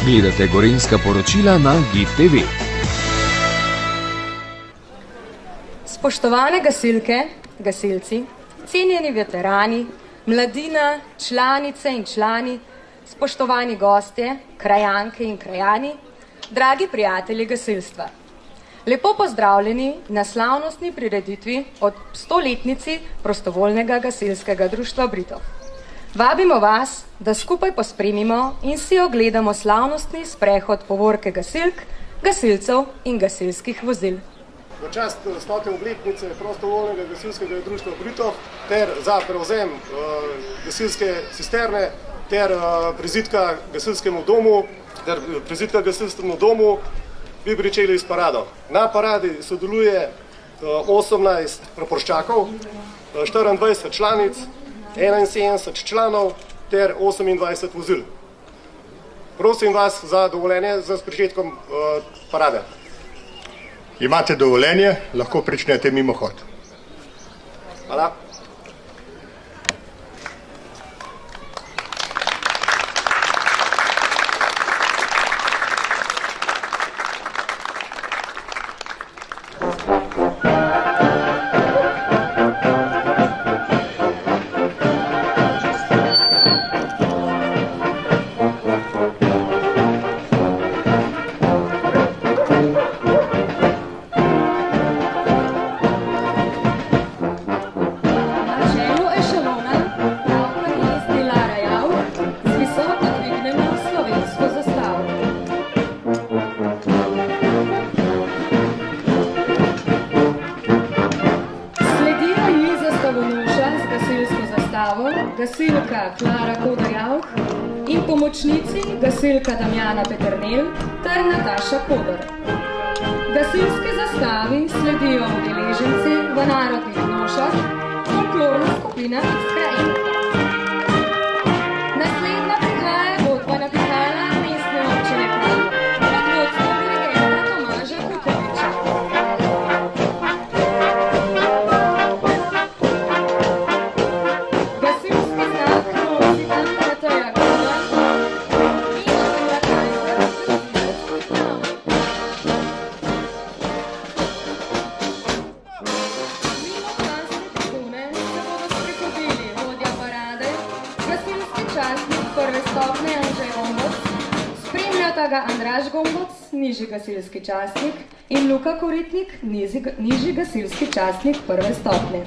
Gledate gorenjska poročila na GIF TV. Spoštovane gasilke, gasilci, cenjeni veterani, mladina, članice in člani, spoštovani gostje, krajanke in krajani, dragi prijatelji gasilstva. Lepo pozdravljeni na slavnostni prireditvi ob 100-letnici prostovoljnega gasilskega društva Britov. Vabimo vas, da skupaj pospremimo in si ogledamo slavnostni sprehod povorke gasilk, gasilcev in gasilskih vozil. V čast 100. obletnice prostovoljnega gasilskega društva Britov ter za prevzem gasilske cisterne ter prizidka gasilskemu domu bi pričeli s parado. Na paradi sodeluje 18 praporščakov, 24 članic, 71 članov ter 28 vozil. Prosim vas za dovoljenje z pričetkom parade. Imate dovoljenje, lahko pričnete mimohod. Hvala. Gasilka Klara Kodar-Jauch in pomočnici gasilka Damjana Peternel ter Nataša Kodar. Gasilske zastavi sledijo udeleženci v narodnih nošah, folklorna skupina iz krajine. Naslednja prihaja godba napihala mestne občine Kranj pod vodstvom dirigenta Tomaža Kukoviča. Ga Andraž Gomboc, nižji gasilski častnik, in Luka Koritnik, nižji gasilski častnik prve stopnje.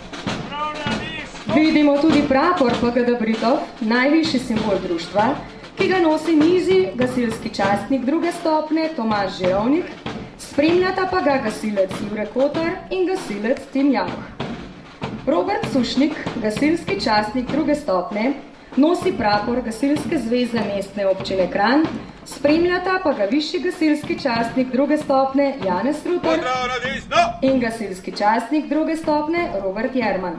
Vidimo tudi prapor PGD Britov, najvišji simbol društva, ki ga nosi nižji gasilski častnik druge stopnje Tomaž Žirovnik, spremljata pa ga gasilec Jure Kotar in gasilec Tim Jauch. Robert Sušnik, gasilski častnik druge stopnje, nosi prapor Gasilske zveze mestne občine Kranj, spremljata pa ga višji gasilski častnik druge stopne Janez Rutar in gasilski častnik druge stopne Robert Jerman.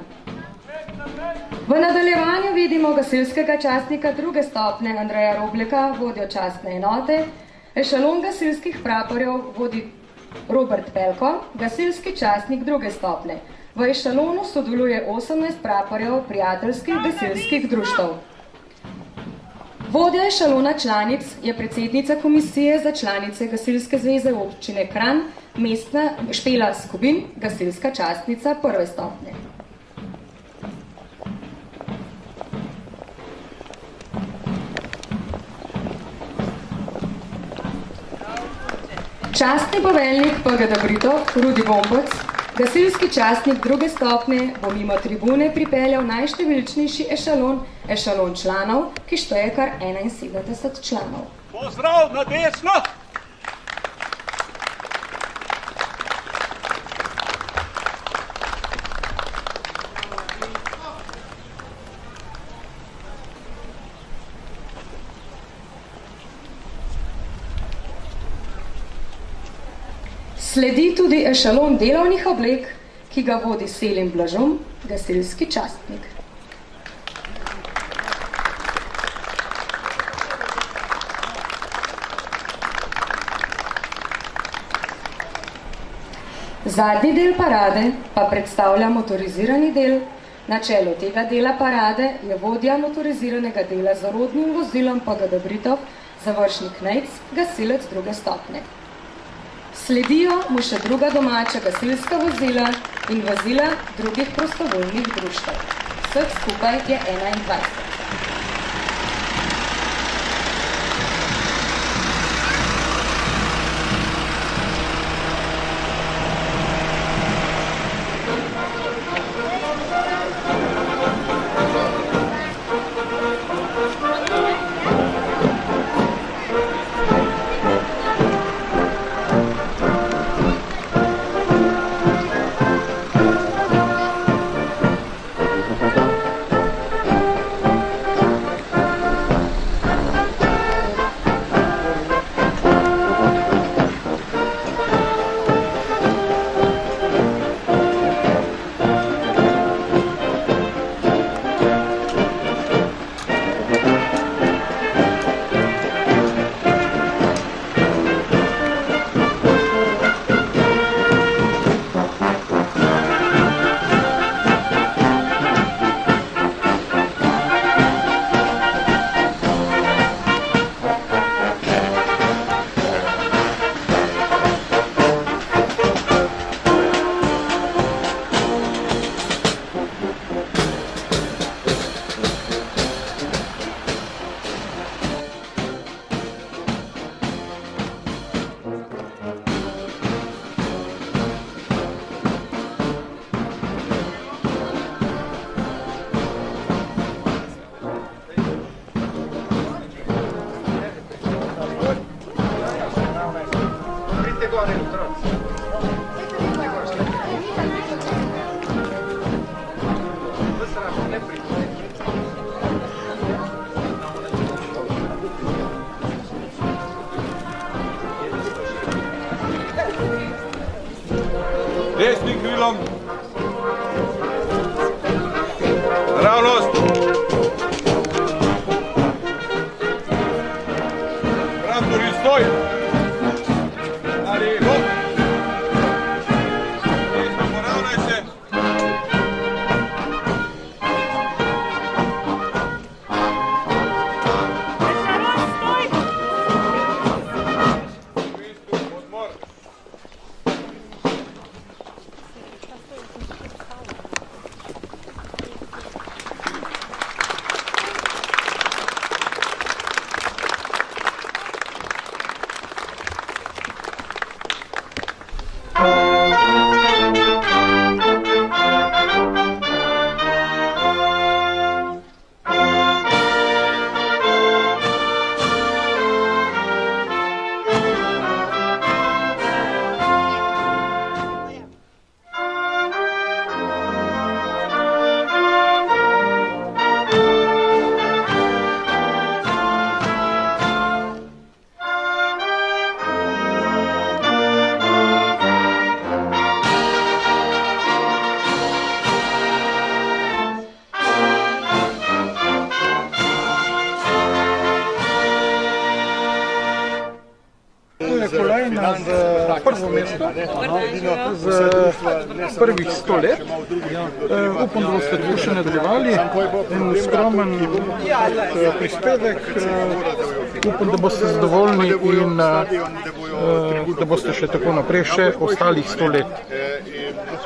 V nadaljevanju vidimo gasilskega častnika druge stopne Andreja Robleka, vodjo častne enote, ešalon gasilskih praporjev vodi Robert Pelko, gasilski častnik druge stopne. V ešalonu sodeluje 18 praporjev prijateljskih gasilskih društev. Vodja ešalona članic je predsednica komisije za članice Gasilske zveze občine Kranj, mestna Špela Skubin, gasilska častnica prve stopnje. Častni poveljnik PGD Britov, Rudi Gomboc, gasilski častnik druge stopnje, bo mimo tribune pripeljal najštevilčnejši ešalon članov, ki šteje kar 71 članov. Pozdrav na desno! Sledi tudi ešalon delovnih oblek, ki ga vodi Selim Blažum, gasilski častnik. Zadnji del parade pa predstavlja motorizirani del. Na čelu tega dela parade je vodja motoriziranega dela z orodnim vozilom PGD Britov Završnik Nejc, gasilec 2. stopnje. Sledijo mu še druga domača gasilska vozila in vozila drugih prostovoljnih društev. Vseh skupaj je 21. Desnim krilom. Naravnost. Traktori stoj. Na levo. Poravnaj se. Odmor. Kolajna za prvo mesto, za prvih 100 let. Upam, da boste to še nadaljevali. En skromen prispevek. Upam, da boste zadovoljni in da boste še tako naprej še ostalih 100 let.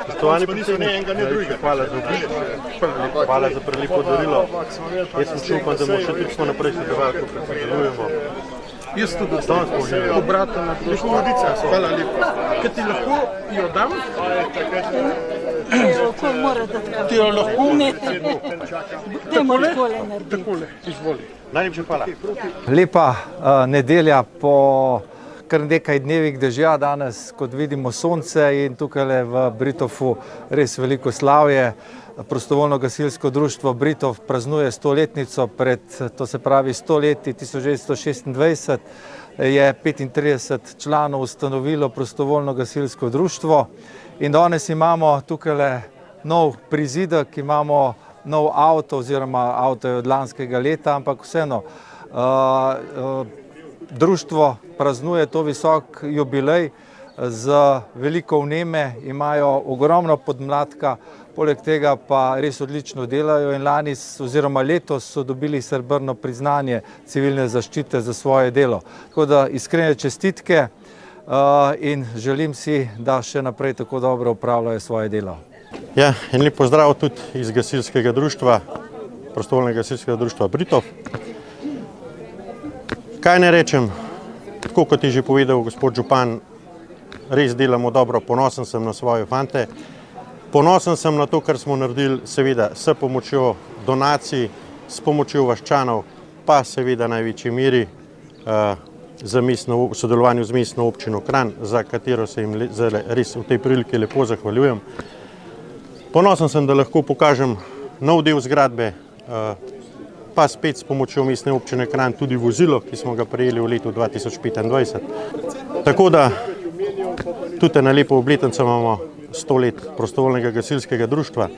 Spoštovani predsednik, hvala za obisk, hvala za prelepo darilo. Jaz sem čupan, da bomo še točno naprej sodelovali, ko sodelujemo. Jaz tudi obrata na to. Hvala lepa. Kaj ti lahko jo dam? Ti jo lahko? Takole, izvoli. Najlepša hvala. Lepa nedelja po kar nekaj dnevih dežja, danes, kot vidimo, sonce in tukaj v Britofu res veliko slavje. Prostovoljno gasilsko društvo Britov praznuje 100-letnico, pred, to se pravi 100 leti, 1926, je 35 članov ustanovilo prostovoljno gasilsko društvo in danes imamo tukaj nov prizidek, imamo nov avto oziroma avto je od lanskega leta, ampak vseeno društvo praznuje to visok jubilej z veliko vneme, imajo ogromno podmladka, poleg tega pa res odlično delajo in lani oziroma letos so dobili srebrno priznanje civilne zaščite za svoje delo. Tako da iskrene čestitke in želim si, da še naprej tako dobro upravljajo svoje delo. Ja, en lep pozdrav tudi iz gasilskega društva, prostovoljnega gasilskega društva Britov. Kaj ne rečem, tako kot je že povedal gospod župan, res delamo dobro, ponosen sem na svoje fante, ponosen sem na to, kar smo naredili, seveda s pomočjo donacij, s pomočjo vaščanov, pa seveda največji meri v sodelovanju z mestno občino Kranj, za katero se jim res v tej priliki lepo zahvaljujem. Ponosen sem, da lahko pokažem nov del zgradbe, pa spet s pomočjo mestne občine Kranj tudi vozilo, ki smo ga prejeli v letu 2025. Tako da tudi na lepo obletnico imamo 100 let prostovoljnega gasilskega društva.